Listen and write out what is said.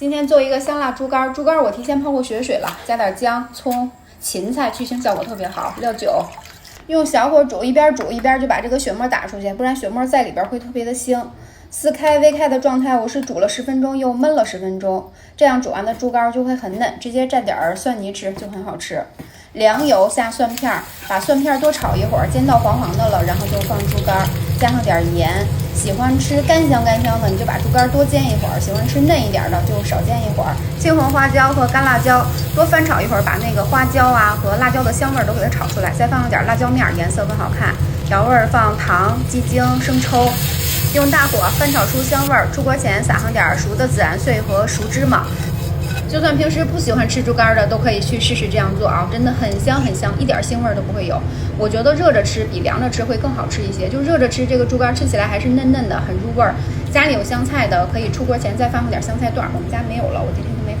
今天做一个香辣猪肝，猪肝我提前泡过血水了，加点姜、葱、芹菜，去腥效果特别好。料酒，用小火煮，一边煮一边就把这个血沫打出去，不然血沫在里边会特别的腥。四开微开的状态，我是煮了10分钟，又焖了10分钟，这样煮完的猪肝就会很嫩，直接蘸点蒜泥吃就很好吃。凉油下蒜片，把蒜片多炒一会儿，煎到黄黄的了，然后就放猪肝，加上点盐。喜欢吃干香的，你就把猪肝多煎一会儿；喜欢吃嫩一点的，就少煎一会儿。青红花椒和干辣椒多翻炒一会儿，把那个花椒啊和辣椒的香味都给它炒出来，再放上点辣椒面，颜色更好看。调味放糖、鸡精、生抽，用大火翻炒出香味儿。出锅前撒上点熟的孜然碎和熟芝麻。就算平时不喜欢吃猪肝的，都可以去试试这样做啊，真的很香很香，一点腥味都不会有。我觉得热着吃比凉着吃会更好吃一些，就热着吃这个猪肝吃起来还是嫩嫩的，很入味儿。家里有香菜的，可以出锅前再放上点香菜段，我们家没有了，我今天就没放。